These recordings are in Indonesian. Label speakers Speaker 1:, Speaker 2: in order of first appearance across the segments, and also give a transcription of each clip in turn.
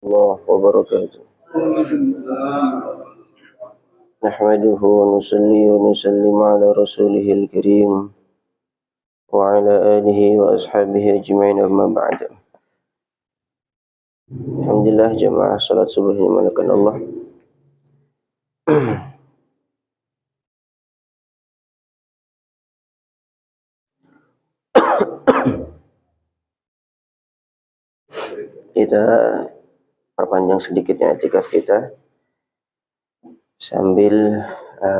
Speaker 1: الله وبركاته. نحمده ونصلي ونسلم على رسوله الكريم وعلى آله وأصحابه أجمعين أما بعد. Alhamdulillah jamaah salat subuh yang dimuliakan Allah. Kita perpanjang sedikitnya i'tikaf kita sambil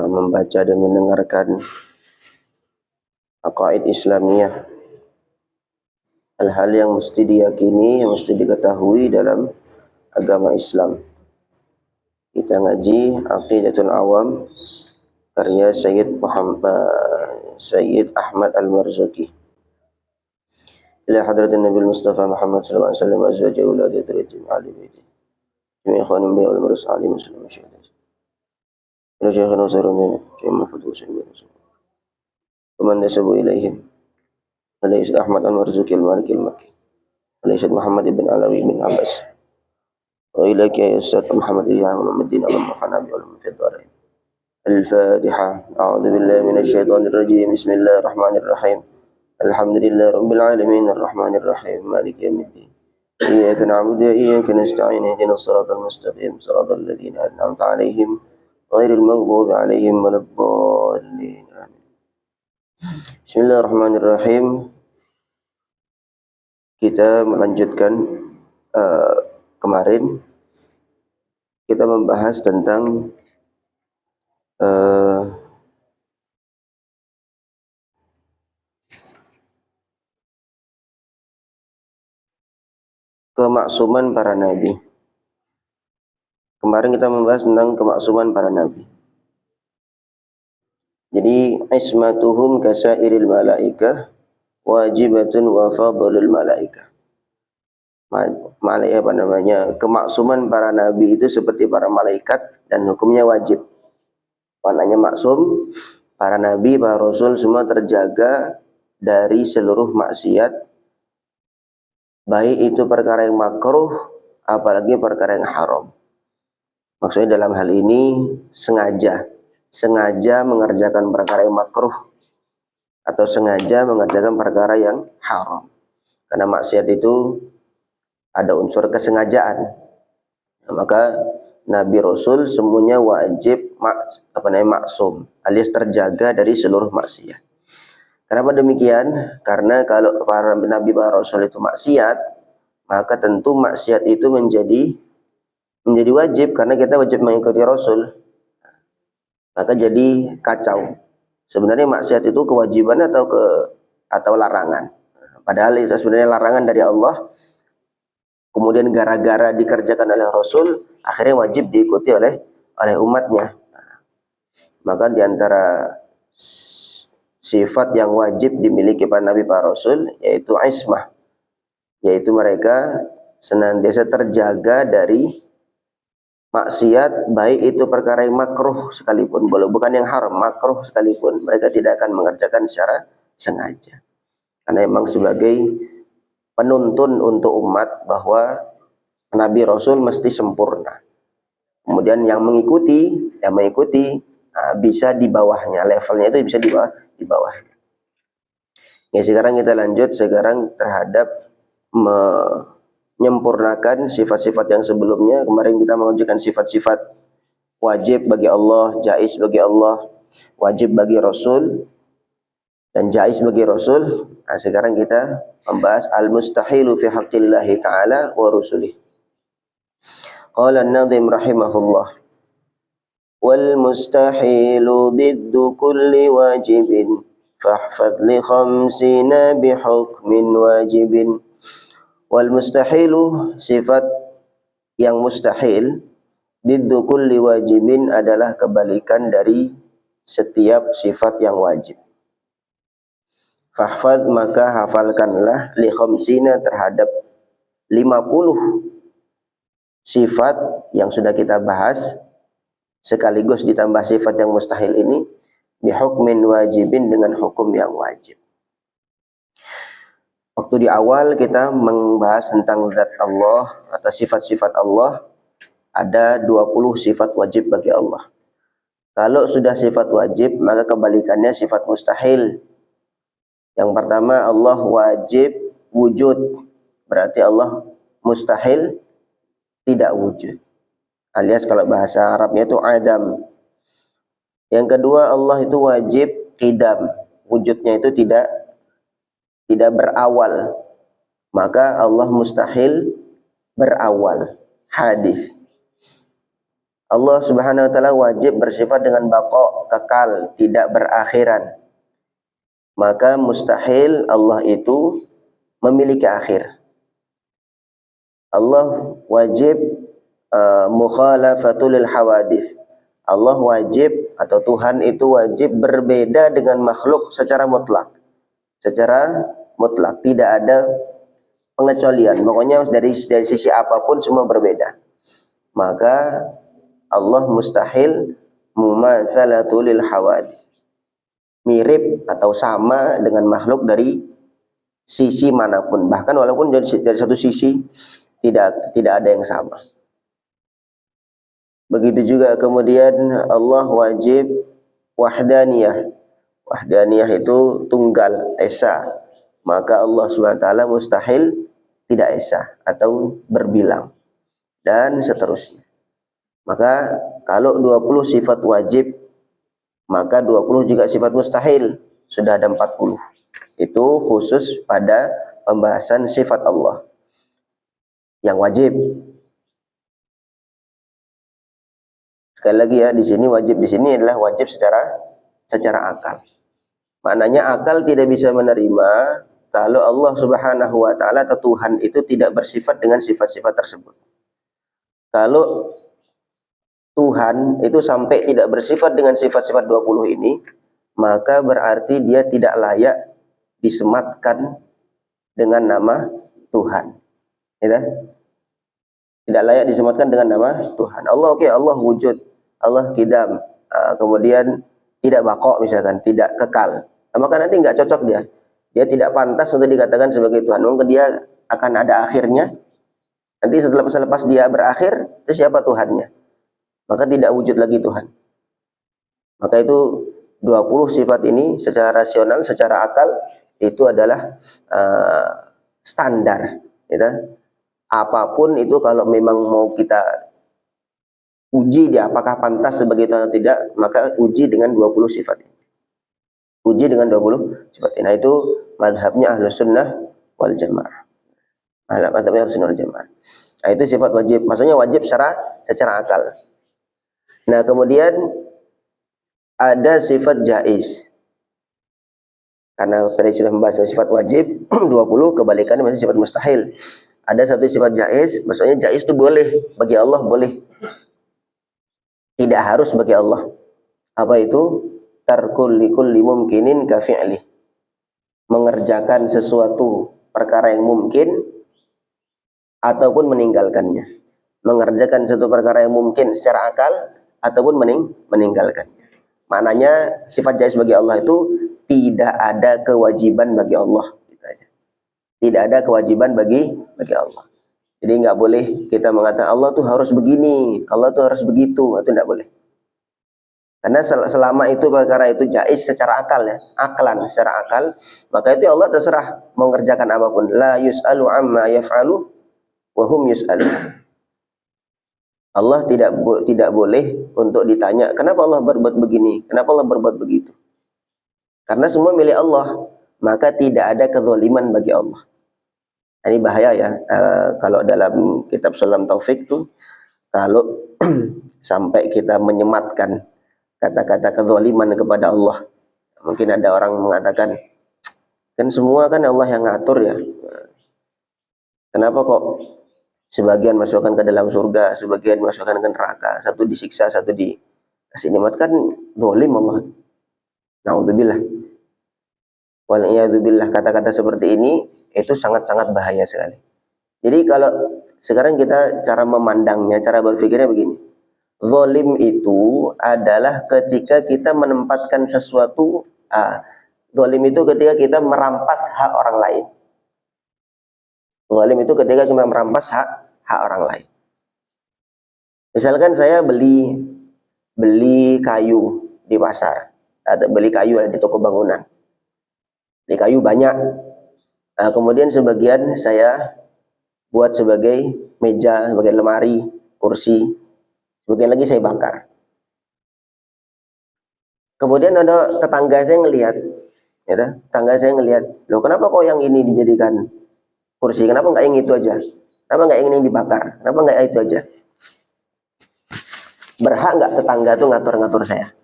Speaker 1: membaca dan mendengarkan aqaid Islamiyah, hal-hal yang mesti diyakini, yang mesti diketahui dalam agama Islam. Kita ngaji Aqidatul Awam karya Sayyid Ahmad Al-Marzuki. Ila hadratin Nabi Mustafa Muhammad sallallahu alaihi wasallam azwaji auladi tariqim ali baiti. Jami ikhwanin bi wal murus ali muslim syahid. Ila syekhana sarana jami fadul syahid. Waman nasabu ilaihim. Alayhi Ahmad Al-Marzuki Al-Maliki Al-Makki. Alayhi Muhammad ibn Alawi bin Abbas. Wa ilaki ya Ustaz Muhammad Iyyahu Muhammadin al-Mukhana bi ulum fi dharain. Al-Fatihah. A'udzu billahi minasy syaithanir rajim. Bismillahirrahmanirrahim. Alhamdulillah rabbil alamin arrahmanir rahim maliki yaumiddin. Iyyaka na'budu wa iyyaka nasta'in ihdinas siratal mustaqim siratal ladzina an'amta 'alaihim ghairil maghdubi 'alaihim waladdallin. Amin. Bismillahirrahmanirrahim. Kita melanjutkan kemarin kita membahas tentang kemaksuman para nabi. Kemarin kita membahas tentang kemaksuman para nabi. Jadi ismatuhum kasairil malaikah wajibatun wa fadlul malaikah. Kemaksuman para nabi itu seperti para malaikat dan hukumnya wajib. Maknanya maksum, para nabi, para rasul semua terjaga dari seluruh maksiat, baik itu perkara yang makruh, apalagi perkara yang haram. Maksudnya dalam hal ini sengaja mengerjakan perkara yang makruh atau sengaja mengerjakan perkara yang haram. Karena maksiat itu ada unsur kesengajaan. Maka nabi rasul semuanya wajib maksum, alias terjaga dari seluruh maksiat. Kenapa demikian? Karena kalau para nabi, para rasul itu maksiat, maka tentu maksiat itu menjadi wajib karena kita wajib mengikuti rasul. Maka jadi kacau. Sebenarnya maksiat itu kewajiban atau larangan. Padahal itu sebenarnya larangan dari Allah. Kemudian gara-gara dikerjakan oleh rasul, akhirnya wajib diikuti oleh umatnya. Maka diantara sifat yang wajib dimiliki para nabi, para rasul, yaitu ismah, yaitu mereka senantiasa terjaga dari maksiat, baik itu perkara yang makruh sekalipun, bukan yang haram, makruh sekalipun, mereka tidak akan mengerjakan secara sengaja. Karena memang sebagai penuntun untuk umat bahwa nabi rasul mesti sempurna. Kemudian yang mengikuti bisa di bawahnya, levelnya itu bisa di bawahnya. Ya, sekarang kita lanjut terhadap menyempurnakan sifat-sifat yang sebelumnya. Kemarin kita menunjukkan sifat-sifat wajib bagi Allah, jaiz bagi Allah, wajib bagi Rasul, dan jaiz bagi Rasul. Nah, sekarang kita membahas al-mustahilu fi haqqillahi ta'ala wa rusulih. Qala an-nadhim rahimahullah, wal mustahilu diddu kulli wajibin fahfadh li khamsina bihukmin wajibin. Wal mustahilu, sifat yang mustahil, diddu kulli wajibin adalah kebalikan dari setiap sifat yang wajib. Fahfadh, maka hafalkanlah, li khamsina, terhadap 50 sifat yang sudah kita bahas, sekaligus ditambah sifat yang mustahil ini, bihukmin wajibin, dengan hukum yang wajib. Waktu di awal kita membahas tentang zat Allah atau sifat-sifat Allah, ada 20 sifat wajib bagi Allah. Kalau sudah sifat wajib, maka kebalikannya sifat mustahil. Yang pertama, Allah wajib wujud, berarti Allah mustahil tidak wujud. Alias kalau bahasa Arabnya itu adam. Yang kedua, Allah itu wajib qidam, wujudnya itu tidak berawal, maka Allah mustahil berawal, hadis. Allah Subhanahu wa taala wajib bersifat dengan baqa, kekal, tidak berakhiran, maka mustahil Allah itu memiliki akhir. Allah wajib mukhalafatul hawadith. Allah wajib atau Tuhan itu wajib berbeda dengan makhluk secara mutlak. Secara mutlak, tidak ada pengecualian. Pokoknya dari sisi apapun semua berbeda. Maka Allah mustahil mumatsalatul hawadith. Mirip atau sama dengan makhluk dari sisi manapun, bahkan walaupun dari satu sisi tidak ada yang sama. Begitu juga kemudian Allah wajib wahdaniyah. Wahdaniyah itu tunggal, esa. Maka Allah SWT mustahil tidak esa atau berbilang, dan seterusnya. Maka kalau 20 sifat wajib, maka 20 juga sifat mustahil. Sudah ada 40. Itu khusus pada pembahasan sifat Allah yang wajib. Sekali lagi ya, di sini wajib di sini adalah wajib secara akal. Maknanya akal tidak bisa menerima kalau Allah Subhanahu wa taala atau Tuhan itu tidak bersifat dengan sifat-sifat tersebut. Kalau Tuhan itu sampai tidak bersifat dengan sifat-sifat 20 ini, maka berarti dia tidak layak disematkan dengan nama Tuhan. Ya? Tidak layak disematkan dengan nama Tuhan. Allah Allah wujud, Allah qidam, kemudian tidak baqa misalkan, tidak kekal. Maka nanti nggak cocok dia. Dia tidak pantas untuk dikatakan sebagai Tuhan. Mungkin dia akan ada akhirnya. Nanti selepas dia berakhir, itu siapa Tuhannya? Maka tidak wujud lagi Tuhan. Maka itu 20 sifat ini secara rasional, secara akal itu adalah standar. Ya. Apapun itu kalau memang mau kita uji dia apakah pantas sebagai Tuhan atau tidak, maka uji dengan 20 sifat ini. Uji dengan 20 sifat ini. Nah itu madhabnya Ahlus Sunnah wal Jamaah. Madhabnya Ahlus Sunnah wal Jamaah. Nah itu sifat wajib. Maksudnya wajib secara akal. Nah kemudian ada sifat jaiz. Karena tadi sudah membahas sifat wajib 20, kebalikannya masih sifat mustahil. Ada satu sifat jaiz, maksudnya jaiz itu boleh bagi Allah, boleh. Tidak harus bagi Allah. Apa itu? Tarkul likulli mumkinin ka fi'lih. Mengerjakan sesuatu perkara yang mungkin ataupun meninggalkannya. Mengerjakan satu perkara yang mungkin secara akal ataupun meninggalkannya. Maknanya sifat jaiz bagi Allah itu tidak ada kewajiban bagi Allah. Tidak ada kewajiban bagi Allah. Jadi nggak boleh kita mengatakan Allah tuh harus begini, Allah tuh harus begitu, itu nggak boleh. Karena selama itu perkara itu jaiz secara akal ya, aklan secara akal, maka itu Allah terserah mau mengerjakan apapun. La yus'alu amma yaf'alu wa hum yus'alu. Allah tidak boleh untuk ditanya kenapa Allah berbuat begini, kenapa Allah berbuat begitu. Karena semua milik Allah, maka tidak ada kezaliman bagi Allah. Ini bahaya ya, kalau dalam kitab Sulam Taufik tuh, kalau sampai kita menyematkan kata-kata kezaliman kepada Allah. Mungkin ada orang mengatakan, kan semua kan Allah yang ngatur ya. Kenapa kok sebagian masukkan ke dalam surga, sebagian masukkan ke neraka, satu disiksa, satu dikasih nikmat, kan zalim Allah. Naudzubillah. Wal'iyadzubillah, kata-kata seperti ini itu sangat-sangat bahaya sekali. Jadi kalau sekarang kita cara memandangnya, cara berpikirnya begini. Zalim itu adalah ketika kita menempatkan sesuatu, zalim itu ketika kita merampas hak orang lain. Zalim itu ketika kita merampas hak orang lain. Misalkan saya beli kayu di pasar, atau beli kayu di toko bangunan. Beli kayu banyak. Nah, kemudian sebagian saya buat sebagai meja, sebagai lemari, kursi. Sebagian lagi saya bakar. Kemudian ada tetangga saya ngelihat, ya, tetangga saya ngelihat, loh kenapa kok yang ini dijadikan kursi? Kenapa nggak yang itu aja? Kenapa nggak yang ini dibakar? Kenapa nggak yang itu aja? Berhak nggak tetangga tuh ngatur-ngatur saya?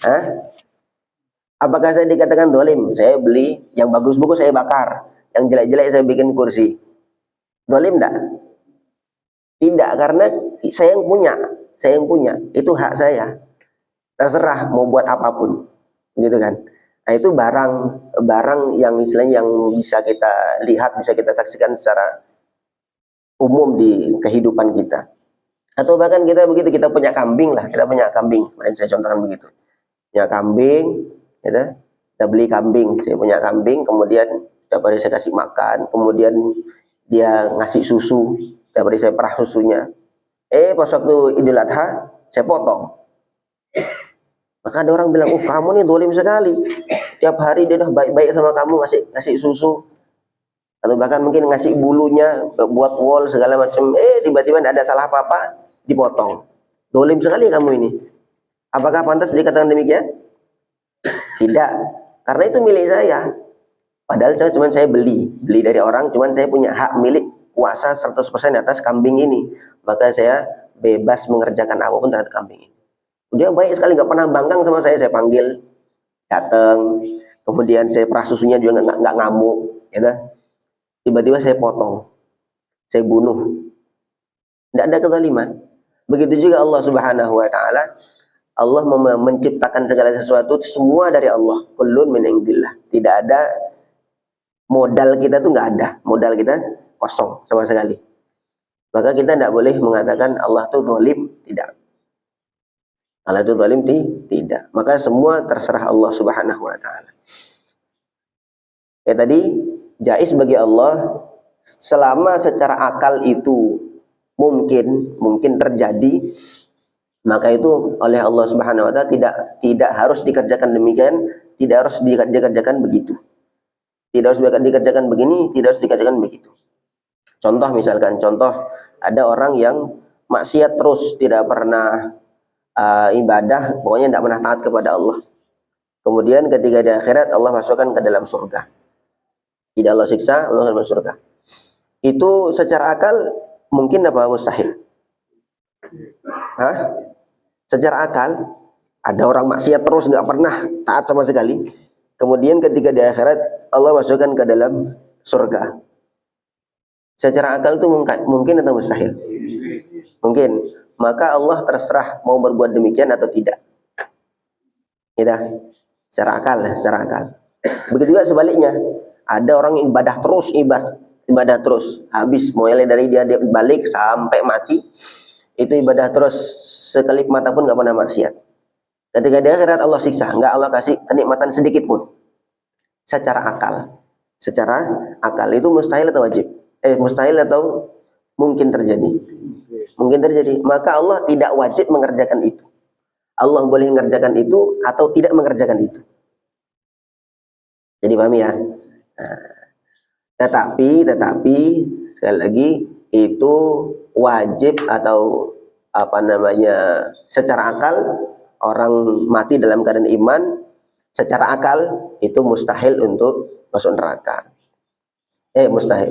Speaker 1: Hah? Apakah saya dikatakan dolim? Saya beli yang bagus-bagus saya bakar, yang jelek-jelek saya bikin kursi. Dolim enggak? Tidak, karena saya yang punya, itu hak saya. Terserah mau buat apapun, gitu kan? Nah itu barang yang istilahnya yang bisa kita lihat, bisa kita saksikan secara umum di kehidupan kita. Atau bahkan kita begitu, kita punya kambing lah, kita punya kambing, kemarin saya contohkan begitu. Punya kambing, gitu. Kita beli kambing, saya punya kambing, kemudian setiap hari saya kasih makan, kemudian dia ngasih susu, setiap hari saya perah susunya. Pas waktu Idul Adha, saya potong. Maka ada orang bilang, kamu nih zalim sekali. Tiap hari dia udah baik-baik sama kamu, ngasih susu. Atau bahkan mungkin ngasih bulunya, buat wall segala macam. Tiba-tiba tidak ada salah apa-apa, dipotong. Zalim sekali kamu ini. Apakah pantas dikatakan demikian? Tidak. Karena itu milik saya. Padahal saya beli dari orang, cuman saya punya hak milik kuasa 100% atas kambing ini. Maka saya bebas mengerjakan apapun terhadap kambing ini. Dia baik sekali, nggak pernah bangkang sama saya panggil, datang, kemudian saya perah susunya juga nggak ngamuk, ya. Tiba-tiba saya potong, saya bunuh, tidak ada kezaliman. Begitu juga Allah Subhanahu Wa Taala, Allah menciptakan segala sesuatu semua dari Allah, kullun min indillah. Tidak ada modal kita tuh, nggak ada, modal kita kosong sama sekali. Maka kita tidak boleh mengatakan Allah tuh zalim, tidak. Allah itu zalim, tidak. Maka semua terserah Allah Subhanahu Wa Taala. Tadi jaiz bagi Allah selama secara akal itu mungkin terjadi, maka itu oleh Allah Subhanahu Wa Taala tidak harus dikerjakan demikian, tidak harus dikerjakan begitu, tidak harus dikerjakan begini, tidak harus dikerjakan begitu. Contoh misalkan, ada orang yang maksiat terus, tidak pernah ibadah, pokoknya tidak pernah taat kepada Allah. Kemudian ketika di akhirat Allah masukkan ke dalam surga. Tidak Allah siksa, Allah dalam surga. Itu secara akal mungkin apa mustahil? Secara akal, ada orang maksiat terus nggak pernah taat sama sekali. Kemudian ketika di akhirat Allah masukkan ke dalam surga. Secara akal itu mungkin atau mustahil? Mungkin. Maka Allah terserah mau berbuat demikian atau tidak. Gitu. Secara akal. Begitu juga sebaliknya. Ada orang yang ibadah terus, habis mulai dari dia balik sampai mati, itu ibadah terus, sekelip mata pun nggak pernah maksiat. Ketika di akhirat Allah siksa, nggak Allah kasih kenikmatan sedikit pun. Secara akal itu mustahil atau wajib? Mustahil atau mungkin terjadi? Mungkin terjadi. Maka Allah tidak wajib mengerjakan itu. Allah boleh mengerjakan itu atau tidak mengerjakan itu. Jadi paham ya? Tetapi sekali lagi itu wajib atau secara akal orang mati dalam keadaan iman, secara akal itu mustahil untuk masuk neraka.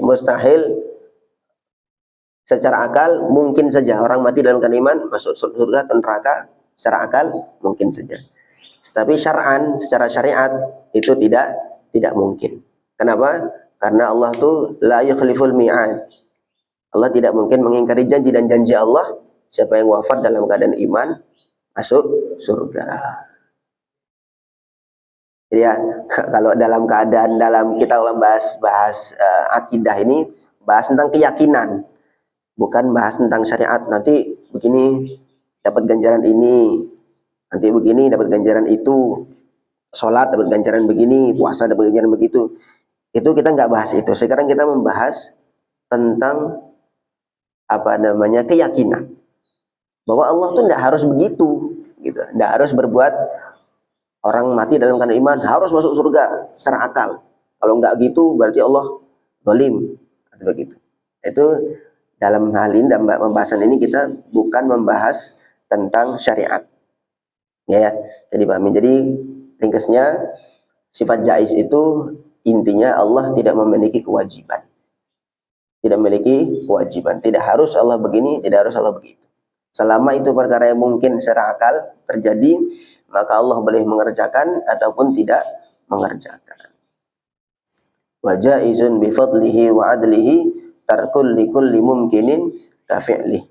Speaker 1: Mustahil secara akal mungkin saja orang mati dalam keadaan iman masuk surga atau neraka, secara akal mungkin saja. Tapi syar'an, secara syariat itu tidak mungkin. Kenapa? Karena Allah tuh la yukhliful mi'ad. Allah tidak mungkin mengingkari janji, dan janji Allah, siapa yang wafat dalam keadaan iman masuk surga. Jadi ya, kalau dalam kita bahas akidah ini, bahas tentang keyakinan, bukan bahas tentang syariat. Nanti begini dapat ganjaran ini, nanti begini dapat ganjaran itu, sholat dapat ganjaran begini, puasa dapat ganjaran begitu. Itu kita nggak bahas itu. Sekarang kita membahas tentang keyakinan bahwa Allah tuh tidak harus begitu, gitu. Tidak harus berbuat orang mati dalam keadaan iman harus masuk surga secara akal. Kalau enggak gitu berarti Allah zalim atau begitu. Itu dalam hal ini, dalam pembahasan ini kita bukan membahas tentang syariat. Ya. Jadi pahami. Jadi ringkasnya sifat jaiz itu intinya Allah tidak memiliki kewajiban. Tidak memiliki kewajiban. Tidak harus Allah begini, tidak harus Allah begitu. Selama itu perkara yang mungkin secara akal terjadi, maka Allah boleh mengerjakan ataupun tidak mengerjakan. Wa jaizun bi fadlihi wa adlihi tarkul likulli mumkinin ka fi'lih.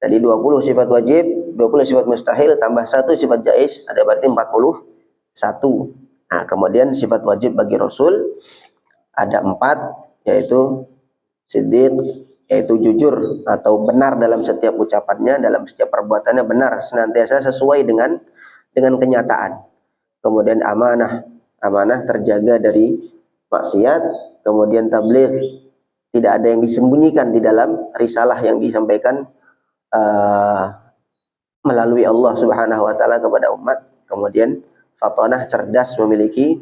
Speaker 1: Tadi 20 sifat wajib, 20 sifat mustahil tambah 1 sifat jaiz, ada berarti 41. Nah, kemudian sifat wajib bagi Rasul ada 4, yaitu siddiq, yaitu jujur atau benar dalam setiap ucapannya, dalam setiap perbuatannya benar, senantiasa sesuai dengan kenyataan. Kemudian amanah terjaga dari maksiat. Kemudian tabligh, tidak ada yang disembunyikan di dalam risalah yang disampaikan melalui Allah Subhanahu wa taala kepada umat. Kemudian fatonah, cerdas, memiliki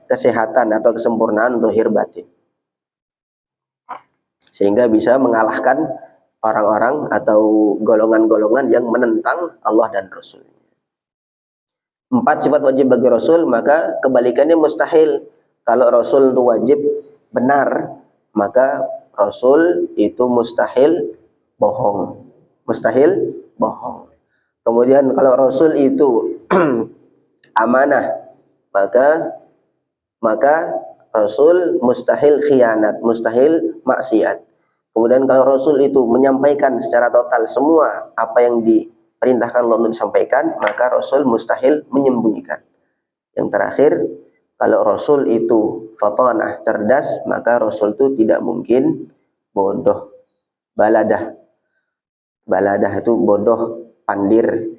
Speaker 1: kesehatan atau kesempurnaan zahir batin, sehingga bisa mengalahkan orang-orang atau golongan-golongan yang menentang Allah dan Rasul. 4 sifat wajib bagi Rasul, maka kebalikannya mustahil. Kalau Rasul itu wajib benar, maka Rasul itu mustahil bohong. Mustahil bohong. Kemudian kalau Rasul itu amanah, maka Rasul mustahil khianat, mustahil maksiat. Kemudian kalau Rasul itu menyampaikan secara total semua apa yang diperintahkan Allah untuk disampaikan, maka Rasul mustahil menyembunyikan. Yang terakhir, kalau Rasul itu fatonah, cerdas, maka Rasul itu tidak mungkin bodoh. Baladah itu bodoh, pandir,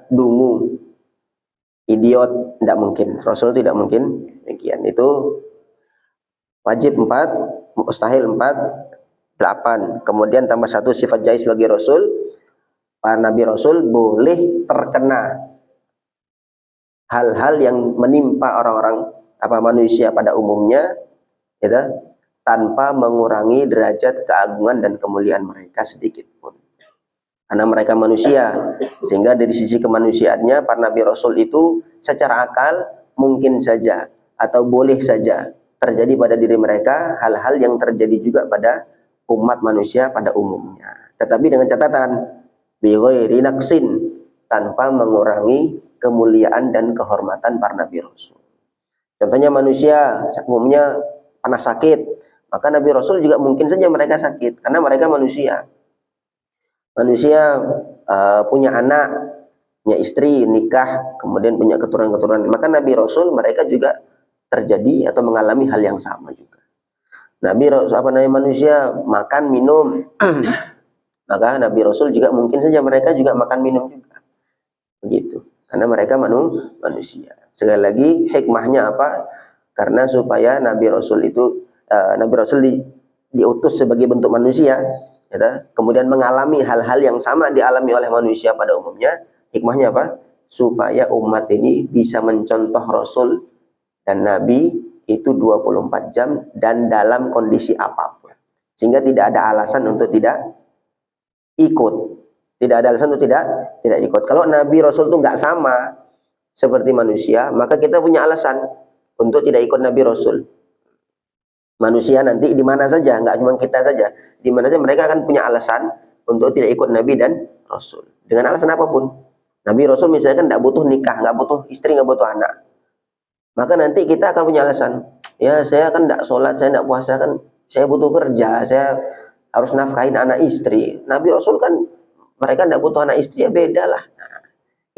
Speaker 1: dungu, idiot, tidak mungkin. Rasul tidak mungkin demikian. Itu wajib 4, mustahil 4, 8. Kemudian tambah 1 sifat jaiz bagi Rasul. Para Nabi Rasul boleh terkena hal-hal yang menimpa orang-orang manusia pada umumnya, gitu, tanpa mengurangi derajat keagungan dan kemuliaan mereka sedikit pun. Karena mereka manusia, sehingga dari sisi kemanusiaannya para Nabi Rasul itu secara akal mungkin saja atau boleh saja terjadi pada diri mereka hal-hal yang terjadi juga pada umat manusia pada umumnya. Tetapi dengan catatan bi ghairi naqsin, tanpa mengurangi kemuliaan dan kehormatan para Nabi Rasul. Contohnya manusia umumnya pernah sakit, maka Nabi Rasul juga mungkin saja mereka sakit karena mereka manusia. Manusia punya anak, punya istri, nikah, kemudian punya keturunan-keturunan. Maka Nabi Rasul mereka juga terjadi atau mengalami hal yang sama juga. Nabi Rasul manusia makan minum, maka Nabi Rasul juga mungkin saja mereka juga makan minum juga, begitu. Karena mereka manusia. Sekali lagi hikmahnya apa? Karena supaya Nabi Rasul itu diutus sebagai bentuk manusia, ya, kemudian mengalami hal-hal yang sama dialami oleh manusia pada umumnya. Hikmahnya apa? Supaya umat ini bisa mencontoh Rasul dan Nabi itu 24 jam dan dalam kondisi apapun, sehingga tidak ada alasan untuk tidak ikut. Tidak ada alasan untuk tidak ikut. Kalau Nabi Rasul itu nggak sama seperti manusia, maka kita punya alasan untuk tidak ikut Nabi Rasul. Manusia nanti di mana saja, nggak cuma kita saja, di mana saja mereka akan punya alasan untuk tidak ikut Nabi dan Rasul dengan alasan apapun. Nabi Rasul misalkan nggak butuh nikah, nggak butuh istri, nggak butuh anak, maka nanti kita akan punya alasan. Ya, saya kan nggak sholat, saya nggak puasa, kan saya butuh kerja, saya harus nafkahin anak istri. Nabi Rasul kan mereka nggak butuh anak istri, ya beda lah. Nah,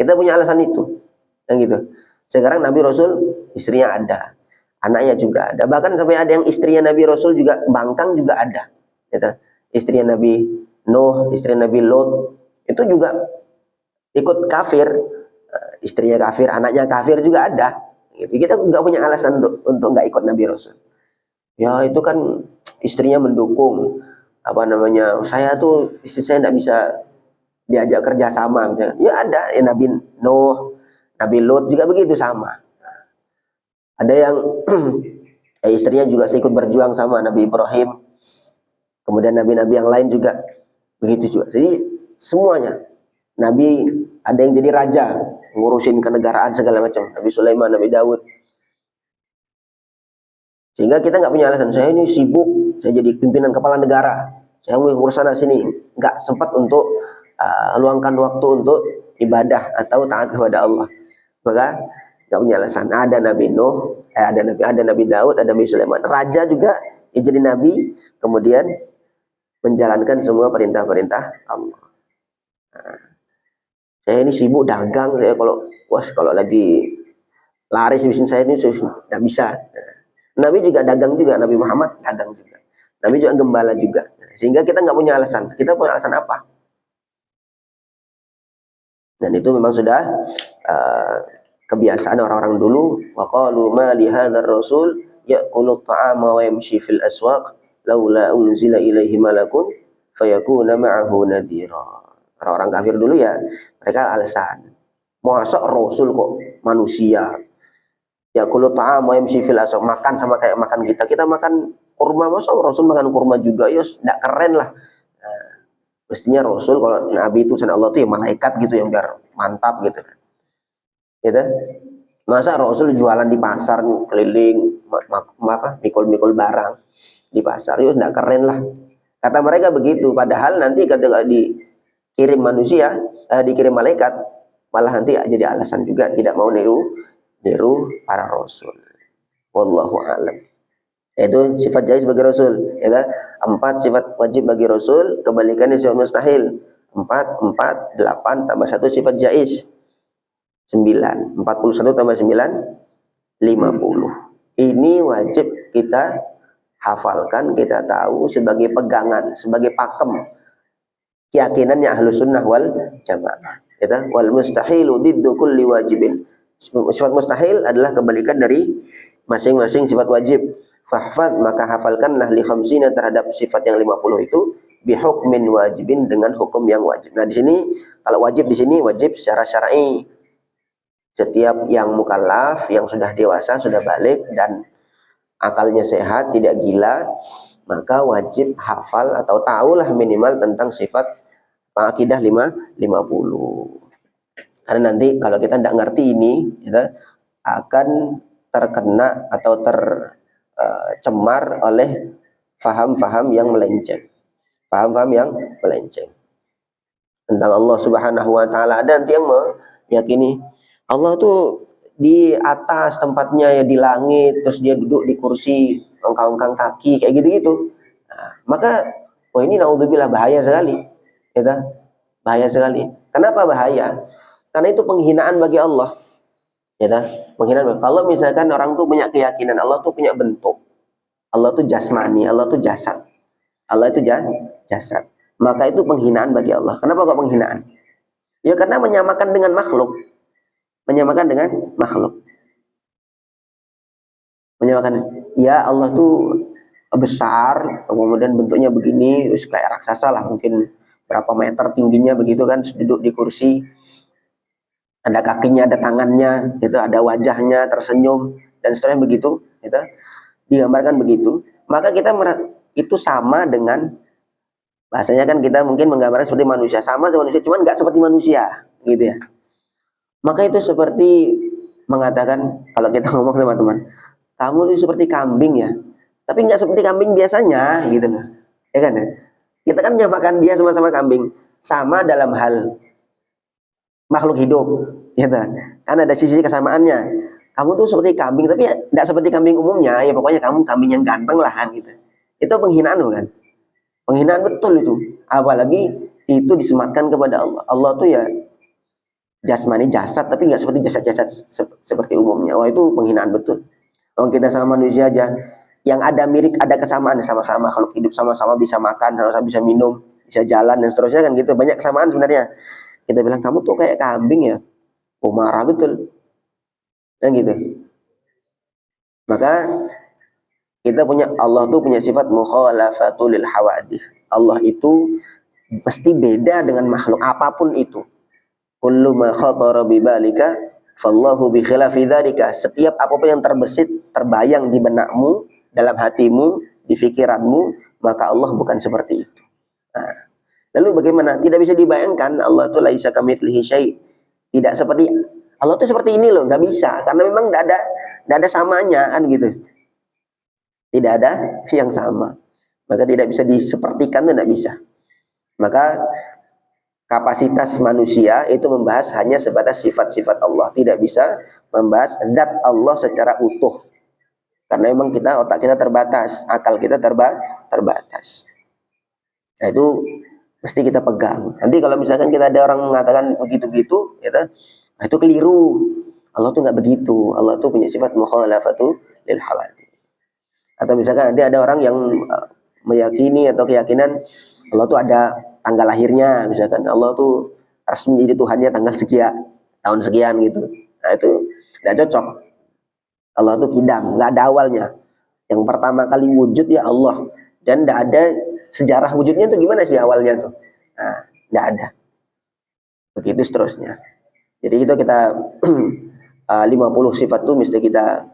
Speaker 1: kita punya alasan itu, yang gitu. Sekarang Nabi Rasul istrinya ada, anaknya juga ada, bahkan sampai ada yang istrinya Nabi Rasul juga bangkang juga ada, gitu. Istrinya Nabi Nuh, istri Nabi Lot itu juga ikut kafir, istrinya kafir, anaknya kafir juga ada. Gitu. Kita nggak punya alasan untuk nggak ikut Nabi Rasul. Ya itu kan istrinya mendukung apa namanya, saya tuh istri saya tidak bisa diajak kerja sama misalnya. Ya ada, ya Nabi Nuh, Nabi Lut juga begitu sama. Ada yang istrinya juga ikut berjuang sama Nabi Ibrahim. Kemudian nabi-nabi yang lain juga begitu juga. Jadi semuanya Nabi, ada yang jadi raja, ngurusin kenegaraan segala macam. Nabi Sulaiman, Nabi Daud. Sehingga kita nggak punya alasan, saya ini sibuk, saya jadi pimpinan kepala negara, saya mau ngurus sana sini, nggak sempat untuk luangkan waktu untuk ibadah atau taat kepada Allah. Maka nggak punya alasan. Ada Nabi Nuh, ada Nabi Daud, ada Nabi Sulaiman. Raja juga ya jadi nabi, kemudian menjalankan semua perintah-perintah Allah. Nah, saya ini sibuk dagang, saya kalau lagi laris bisnis saya ini tidak bisa. Nabi juga dagang juga, Nabi Muhammad dagang juga. Nabi juga gembala juga. Sehingga kita nggak punya alasan. Kita punya alasan apa? Dan itu memang sudah kebiasaan orang-orang dulu. Wa qalu ma li hadzal rasul ya'kulu at-ta'ama wa yamshi fil aswaq laula unzila ilaihi malakun fayakuna ma'ahu nadhira. Orang-orang kafir dulu ya, mereka alasan. Masa rasul kok manusia? Ya kulut ta'am wa yamshi fil aswaq, makan sama kayak makan kita. Kita makan kurma, masa Rasul makan kurma juga? Ya enggak keren lah. Nah, mestinya Rasul kalau Nabi itu sana Allah itu ya malaikat gitu yang biar mantap gitu kan. Gitu. Masa Rasul jualan di pasar keliling mikul-mikul barang di pasar, ya enggak keren lah. Kata mereka begitu, padahal nanti ketika dikirim manusia, dikirim malaikat, malah nanti jadi alasan juga tidak mau niru para rasul. Wallahu a'lam. Itu sifat jaiz bagi rasul, ya kan? 4 sifat wajib bagi rasul, kebalikannya sifat mustahil. 4 8 tambah 1 sifat jaiz. 9. 41 tambah 9 50. Ini wajib kita hafalkan, kita tahu sebagai pegangan, sebagai pakem keyakinannya Ahlus Sunnah wal Jamaah. Ya, wal mustahilu diddu kulli wajibin. Sifat mustahil adalah kebalikan dari masing-masing sifat wajib. Fahfad, maka hafalkanlah li khamsina terhadap sifat yang 50 itu bihukmin wajibin, dengan hukum yang wajib. Nah, di sini kalau wajib di sini wajib secara syar'i. Setiap yang mukallaf, yang sudah dewasa, sudah balik dan akalnya sehat, tidak gila, maka wajib hafal atau tahulah minimal tentang sifat akidah 50. Karena nanti kalau kita tidak ngerti ini, kita akan terkena atau tercemar oleh faham-faham yang melenceng. Faham-faham yang melenceng tentang Allah Subhanahu wa taala. Dan yang meyakini Allah tuh di atas tempatnya, ya di langit, terus dia duduk di kursi, ongkang-ongkang kaki kayak gitu-gitu. Nah, maka ini naudzubillah bahaya sekali. Gitu. Bahaya sekali. Kenapa bahaya? Karena itu penghinaan bagi Allah. Ya, penghinaan. Kalau misalkan orang tuh punya keyakinan Allah tuh punya bentuk, Allah tuh jasmani, Allah tuh jasad, Allah itu jasad, maka itu penghinaan bagi Allah. Kenapa kok penghinaan? Ya karena menyamakan dengan makhluk, menyamakan dengan makhluk, menyamakan. Ya Allah tuh besar, kemudian bentuknya begini, kayak raksasa lah, mungkin berapa meter tingginya begitu kan, duduk di kursi. Ada kakinya, ada tangannya, itu ada wajahnya, tersenyum dan seterusnya begitu, gitu. Digambarkan begitu, maka kita itu sama dengan, bahasanya kan kita mungkin menggambarkan seperti manusia, sama dengan manusia, cuman nggak seperti manusia, gitu ya. Maka itu seperti mengatakan, kalau kita ngomong sama teman, kamu itu seperti kambing ya, tapi nggak seperti kambing biasanya, gitu loh, ya kan? Ya? Kita kan menyamakan dia sama-sama kambing, sama dalam hal makhluk hidup, gitu. Kan ada sisi kesamaannya. Kamu tuh seperti kambing, tapi tidak seperti kambing umumnya. Ya pokoknya kamu kambing yang ganteng lah, kan gitu. Itu penghinaan bukan? Penghinaan betul itu. Apalagi itu disematkan kepada Allah. Allah tuh ya jasmani, jasad, tapi nggak seperti jasad-jasad seperti umumnya. Wah, itu penghinaan betul. Kalau kita sama manusia aja, yang ada mirip, ada kesamaan, sama-sama kalau hidup, sama-sama bisa makan, sama-sama bisa minum, bisa jalan dan seterusnya, kan gitu. Banyak kesamaan sebenarnya. Kita bilang kamu tuh kayak kambing ya, marah betul, kan gitu. Maka Kita punya Allah tuh punya sifat mukhalafatul lil hawadith. Allah itu pasti beda dengan makhluk apapun itu. Kullu ma khatara bi balika fallahu bi khilafi dzalika. Setiap apapun yang terbersit, terbayang di benakmu, dalam hatimu, di pikiranmu, maka Allah bukan seperti itu. Nah, lalu bagaimana? Tidak bisa dibayangkan Allah itu laisa kamitslihi syai'. Tidak seperti Allah itu seperti ini loh, nggak bisa karena memang nggak ada samanya kan gitu. Tidak ada yang sama. Maka tidak bisa disepertikan, tidak bisa. Maka kapasitas manusia itu membahas hanya sebatas sifat-sifat Allah, tidak bisa membahas zat Allah secara utuh. Karena memang otak kita terbatas, akal kita terbatas. Nah, itu mesti kita pegang. Nanti kalau misalkan kita ada orang mengatakan begitu-gitu, nah itu keliru. Allah tuh nggak begitu. Allah tuh punya sifat mukhalafatu lil hawadits. Atau misalkan nanti ada orang yang meyakini atau keyakinan Allah tuh ada tanggal lahirnya, misalkan Allah tuh resmi jadi Tuhannya tanggal sekian, tahun sekian gitu. Nah itu tidak cocok. Allah tuh kidam, nggak ada awalnya. Yang pertama kali wujud ya Allah, dan tidak ada sejarah wujudnya tuh gimana sih awalnya tuh. Nah, tidak ada. Begitu seterusnya. Jadi kita 50 sifat tuh mesti kita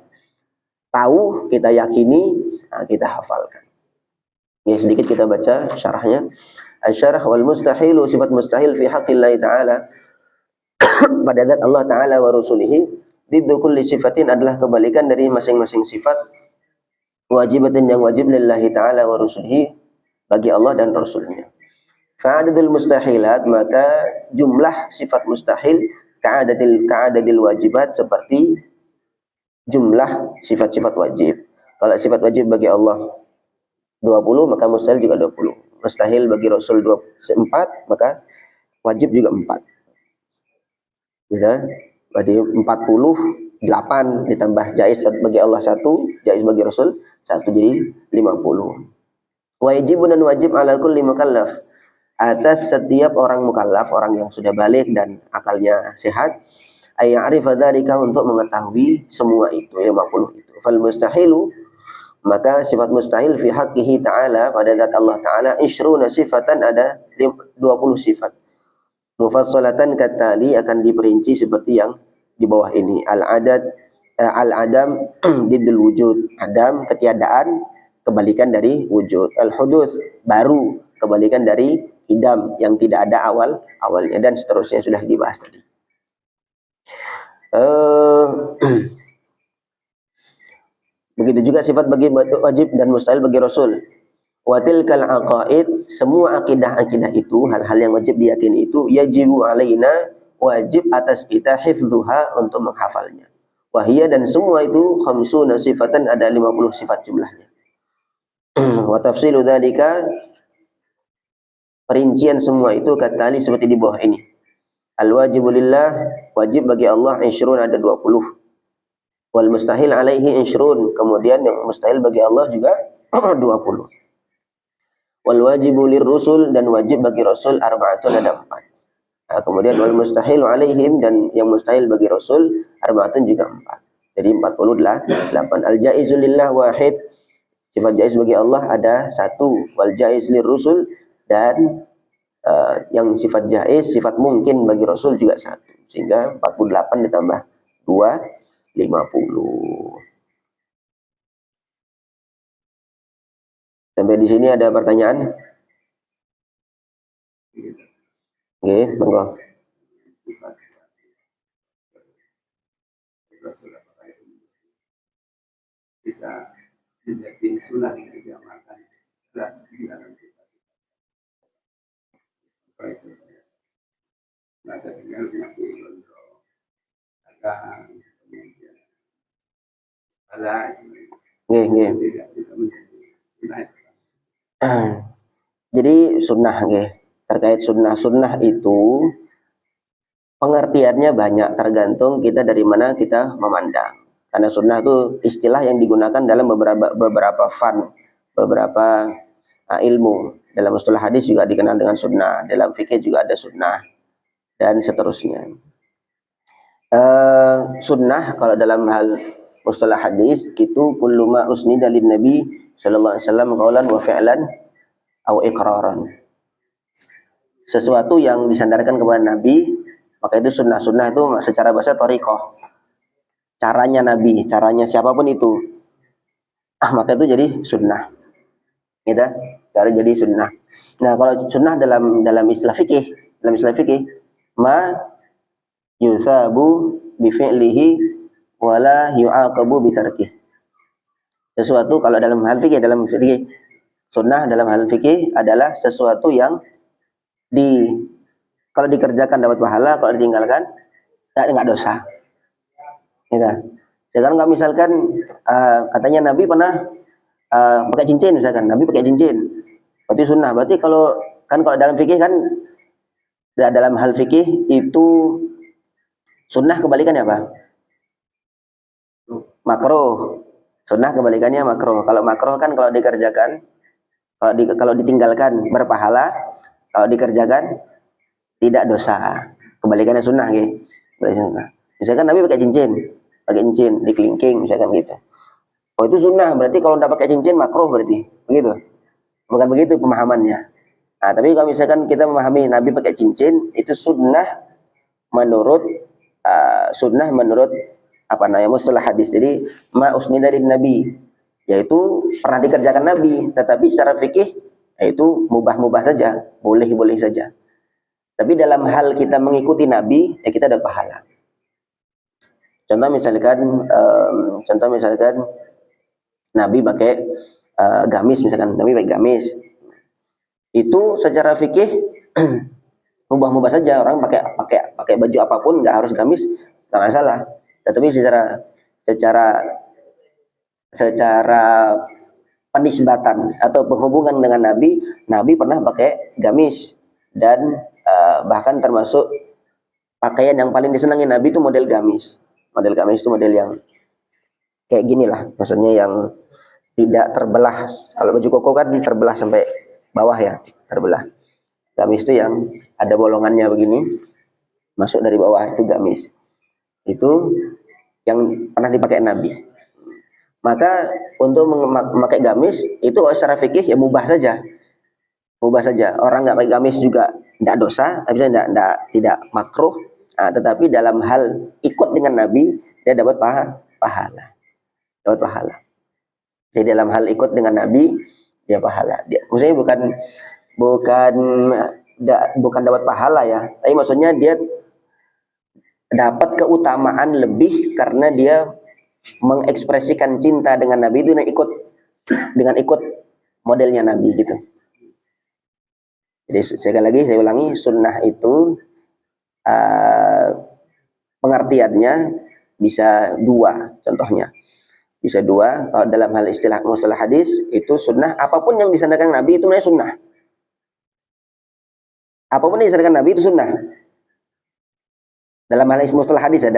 Speaker 1: tahu, kita yakini, nah kita hafalkan. Ya, sedikit kita baca syarahnya. Asy-syarah wal mustahilu sifat mustahil fi haqqillahi ta'ala pada zat Allah Ta'ala wa rusulihi diddu kulli sifatin adalah kebalikan dari masing-masing sifat wajibatin yang wajib lillahi Ta'ala wa rusulihi bagi Allah dan Rasulnya. Fa'adadul mustahilat maka jumlah sifat mustahil ka'adadil wajibat seperti jumlah sifat-sifat wajib. Kalau sifat wajib bagi Allah 20 maka mustahil juga 20. Mustahil bagi Rasul 4 maka wajib juga 4. Ya, berarti 48 ditambah jaiz bagi Allah 1, jaiz bagi Rasul 1 jadi 50. Wajibun dan wajib ala kulli mukallaf atas setiap orang mukallaf, orang yang sudah balik dan akalnya sehat, ayya'rifa dzalika untuk mengetahui semua itu 50 itu. Fal mustahilu maka sifat mustahil fi haqqihi ta'ala pada zat Allah Ta'ala 20 sifatan ada 20 sifat. Mufassalatan katali akan diperinci seperti yang di bawah ini. Al-adam diddul wujud. Adam ketiadaan kebalikan dari wujud. Al-huduts baru kebalikan dari idam yang tidak ada awalnya dan seterusnya sudah dibahas tadi. Begitu juga sifat bagi wajib dan mustahil bagi Rasul. Watil kal aqaid semua akidah-akidah itu hal-hal yang wajib diyakini itu yajibu alaina wajib atas kita hifdzuha untuk menghafalnya. Wahia dan semua itu khamsuna sifatan ada 50 sifat jumlahnya. Wa tafsilu dzalika perincian semua itu katali seperti di bawah ini. Al wajibu lillah wajib bagi Allah 20 ada 20. Wal mustahil alaihi 20 kemudian yang mustahil bagi Allah juga 20. Wal wajibu lirrusul dan wajib bagi Rasul arba'atun ada 4. Nah, kemudian wal mustahil alaihim dan yang mustahil bagi Rasul arba'atun juga 4. Jadi 48. Al jaizu lillah wahid sifat jaiz bagi Allah ada 1. Wal jaiz lirrusul dan yang sifat jaiz sifat mungkin bagi Rasul juga 1. Sehingga 48 ditambah 2 50. Sampai di sini ada pertanyaan? Oke, monggo.
Speaker 2: Kita menjadi sunnah yang diamalkan dalam dalam kita. Nah, dengan mengaku untuk akan kemudian
Speaker 1: Nggih. Jadi sunnah nggih. Terkait sunnah itu pengertiannya banyak tergantung kita dari mana kita memandang. Karena sunnah itu istilah yang digunakan dalam beberapa beberapa ilmu. Dalam istilah hadis juga dikenal dengan sunnah, dalam fikih juga ada sunnah dan seterusnya. Sunnah kalau dalam hal mustalah hadis itu kullu ma usnida lin nabi sallallahu alaihi wasallam qaulan wa fi'lan au iqraran. Sesuatu yang disandarkan kepada nabi, maka itu sunnah. Sunnah itu secara bahasa thariqah. Caranya nabi, caranya siapapun itu. Maka itu jadi sunnah. Gitu. Cara jadi sunnah. Nah, kalau sunnah dalam istilah fikih, ma yusabu bi fi'lihi wala yu'aqabu bi tarkih. Sesuatu kalau dalam hal fikih, sunnah dalam hal fikih adalah sesuatu yang kalau dikerjakan dapat pahala, kalau ditinggalkan enggak dosa. Gitu. Sekarang kalau misalkan katanya Nabi pernah pakai cincin, misalkan Nabi pakai cincin, berarti sunnah. Berarti kalau dalam fikih kan, dalam hal fikih itu sunnah kebalikannya apa? Makruh. Sunnah kebalikannya makruh. Kalau makruh kan kalau dikerjakan, kalau ditinggalkan berpahala, kalau dikerjakan tidak dosa. Kebalikannya sunnah, gitu. Misalkan Nabi pakai cincin di kelingking, misalkan gitu. Oh, itu sunnah, berarti kalau tidak pakai cincin makruh berarti. Begitu. Bukan begitu pemahamannya. Nah, tapi kalau misalkan kita memahami Nabi pakai cincin, itu sunnah menurut mustalah hadis. Jadi ma usnida lin nabi, yaitu pernah dikerjakan Nabi, tetapi secara fikih yaitu mubah saja, boleh saja. Tapi dalam hal kita mengikuti Nabi, ya kita dapat pahala. Contoh misalkan Nabi pakai gamis, misalkan Nabi pakai gamis, itu secara fikih mubah saja. Orang pakai baju apapun, nggak harus gamis, nggak masalah. Tetapi secara penisbatan atau penghubungan dengan Nabi pernah pakai gamis, dan bahkan termasuk pakaian yang paling disenangi Nabi itu model gamis. Model gamis itu model yang kayak gini lah, maksudnya yang tidak terbelah. Kalau baju koko kan terbelah sampai bawah ya, terbelah. Gamis itu yang ada bolongannya begini, masuk dari bawah, itu gamis. Itu yang pernah dipakai Nabi. Maka untuk memakai gamis itu secara fikih ya mubah saja. Orang nggak pakai gamis juga tidak dosa, tapi tidak makruh. Nah, tetapi dalam hal ikut dengan Nabi, dia dapat pahala. Jadi dalam hal ikut dengan Nabi, dia pahala. Maksudnya bukan dapat pahala ya, tapi maksudnya dia dapat keutamaan lebih karena dia mengekspresikan cinta dengan Nabi itu dengan ikut modelnya Nabi gitu. Jadi sekali lagi saya ulangi, sunnah itu pengertiannya bisa dua. Contohnya bisa dua. Kalau dalam hal istilah mustalah hadis itu sunnah, apapun yang disandarkan Nabi itu namanya sunnah. Apapun yang disandarkan Nabi itu sunnah. Dalam hal mustalah hadis ya,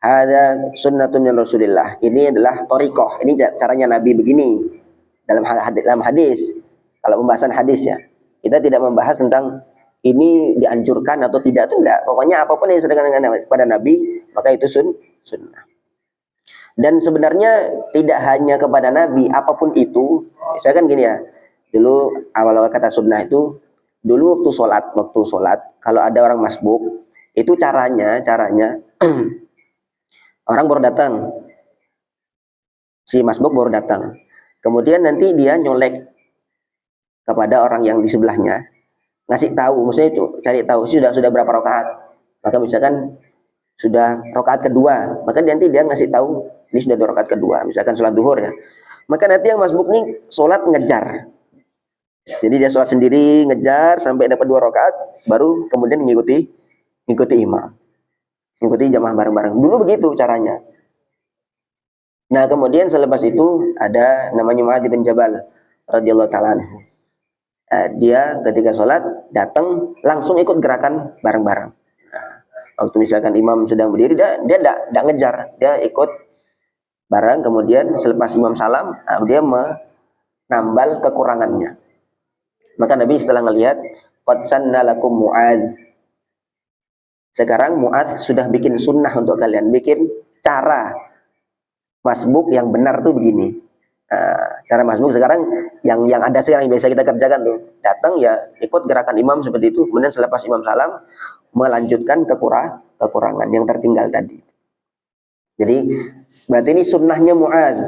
Speaker 1: ada sunnatun min Rasulillah. Ini adalah thariqah. Ini caranya Nabi begini. Dalam hadis. Kalau pembahasan hadis ya, kita tidak membahas tentang ini dianjurkan atau tidak, itu enggak. Pokoknya apapun yang disandarkan kepada Nabi, maka itu sunnah. Dan sebenarnya tidak hanya kepada Nabi, apapun itu. Misalkan gini ya, dulu awal kata sunnah itu, dulu waktu sholat, kalau ada orang masbuk, itu caranya orang baru datang, si masbuk baru datang, kemudian nanti dia nyolek kepada orang yang di sebelahnya, ngasih tahu, maksudnya itu cari tahu sudah berapa rakaat. Maka misalkan sudah rakaat kedua, maka nanti dia ngasih tahu ini sudah rakaat kedua, misalkan sholat duhur ya. Maka nanti yang masbuk nih sholat ngejar, jadi dia sholat sendiri ngejar sampai dapat 2 rakaat, baru kemudian ngikuti imam, ngikuti jamaah bareng-bareng. Dulu begitu caranya. Nah, kemudian selepas itu ada namanya Mu'adz bin Jabal radhiyallahu ta'ala anhu. Dia ketika sholat datang langsung ikut gerakan bareng-bareng. Waktu misalkan imam sedang berdiri, dia tidak ngejar, dia ikut bareng. Kemudian selepas imam salam, dia menambal kekurangannya. Maka Nabi setelah ngelihat, qad sanna lakum Mu'adz, sekarang Mu'adz sudah bikin sunnah untuk kalian, bikin cara masbuk yang benar tuh begini. Cara masbuk sekarang yang ada sekarang yang biasa kita kerjakan tuh, datang ya ikut gerakan imam seperti itu, kemudian selepas imam salam melanjutkan kekurangan yang tertinggal tadi. Jadi berarti ini sunnahnya Mu'adz,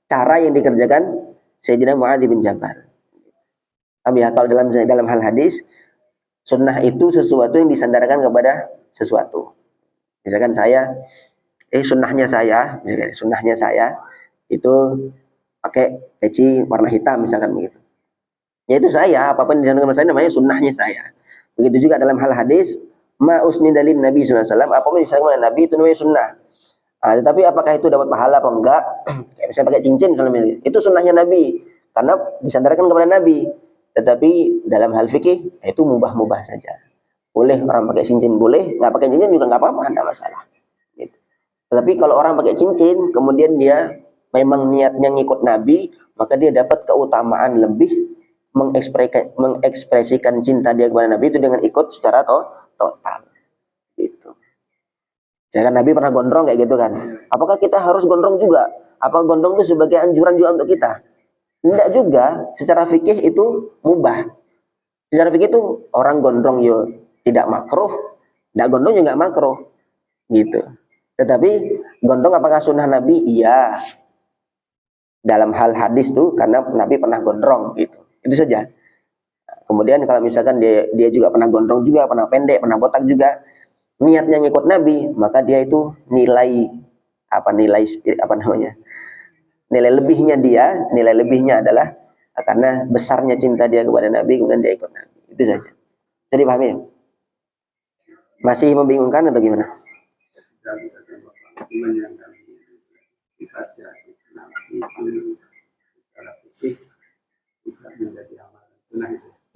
Speaker 1: cara yang dikerjakan Sayyidina Mu'adz bin Jabal. Ya, kalau dalam hal hadis, sunnah itu sesuatu yang disandarkan kepada sesuatu. Misalkan sunnahnya saya itu pakai peci warna hitam misalkan begitu. Ya itu saya, apapun yang disandarkan saya namanya sunnahnya saya. Begitu juga dalam hal hadis, ma usnidalin Nabi sallallahu alaihi wasallam, apapun yang disandarkan kepada Nabi itu namanya sunnah. Tetapi apakah itu dapat pahala apa enggak? Kayak misalnya pakai cincin misalnya, itu sunnahnya Nabi karena disandarkan kepada Nabi. Tetapi dalam hal fikih itu mubah-mubah saja. Boleh orang pakai cincin, boleh nggak pakai cincin juga nggak apa-apa, nggak masalah. Gitu. Tetapi kalau orang pakai cincin, kemudian dia memang niatnya ngikut Nabi, maka dia dapat keutamaan lebih mengekspresikan cinta dia kepada Nabi itu dengan ikut secara total. Gitu. Jangan Nabi pernah gondrong kayak gitu kan. Apakah kita harus gondrong juga? Apa gondrong itu sebagai anjuran juga untuk kita? Tidak juga. Secara fikih itu mubah. Secara fikih itu orang gondrong yo tidak makruh, tidak gondrong juga nggak makruh, gitu. Tetapi gondrong apakah sunnah Nabi? Iya. Dalam hal hadis tuh karena Nabi pernah gondrong, gitu. Itu saja. Kemudian kalau misalkan dia juga pernah gondrong juga, pernah pendek, pernah botak juga, niatnya ngikut Nabi, maka dia itu nilai nilai lebihnya adalah karena besarnya cinta dia kepada Nabi, kemudian dia ikut Nabi. Itu saja. Jadi pahami ya? Masih membingungkan atau gimana?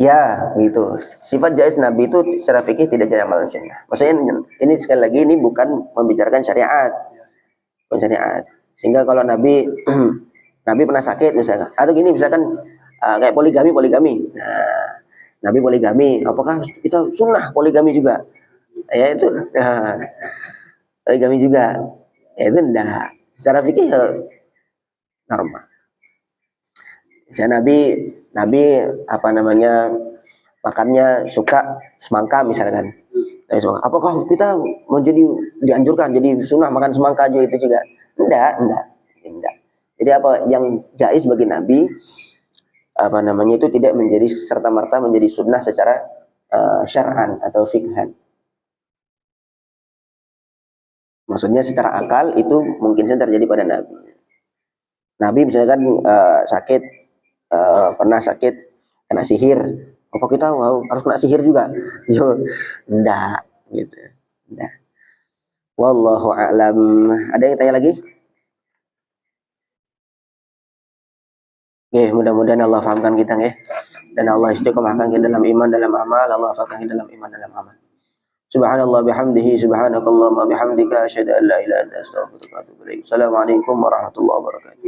Speaker 1: Ya, gitu. Sifat jaiz Nabi itu secara fikih tidak jadi amalan sunnah. Maksudnya ini sekali lagi ini bukan membicarakan syariat. Bukan syariat. Sehingga kalau Nabi Nabi pernah sakit misalkan, atau gini misalkan kayak poligami. Nah, Nabi poligami, apakah kita sunnah poligami juga? Ya itu poligami juga. Ya itu enggak. Secara fikih ya normal. Misalnya Nabi makannya suka semangka misalkan. Apakah kita mau dianjurkan jadi sunnah makan semangka juga itu juga? Enggak. Jadi apa yang jaiz bagi Nabi itu tidak menjadi serta-merta menjadi sunnah secara syar'an atau fikhan. Maksudnya secara akal itu mungkin saja terjadi pada Nabi. Nabi misalkan pernah sakit kena sihir. Apa kita harus kena sihir juga? Yo, enggak gitu. Enggak. Wallahu a'lam. Ada yang tanya lagi? Mudah-mudahan Allah fahamkan kita dan Allah istiqomahkan kita dalam iman, dalam amal. Allah fahamkan kita dalam iman, dalam amal. Subhanallah bihamdihi, subhanakallahumma bihamdika, asyhadu an la ilaha illa anta, astaghfiruka wa atubu ilaik. Assalamualaikum warahmatullahi wabarakatuh.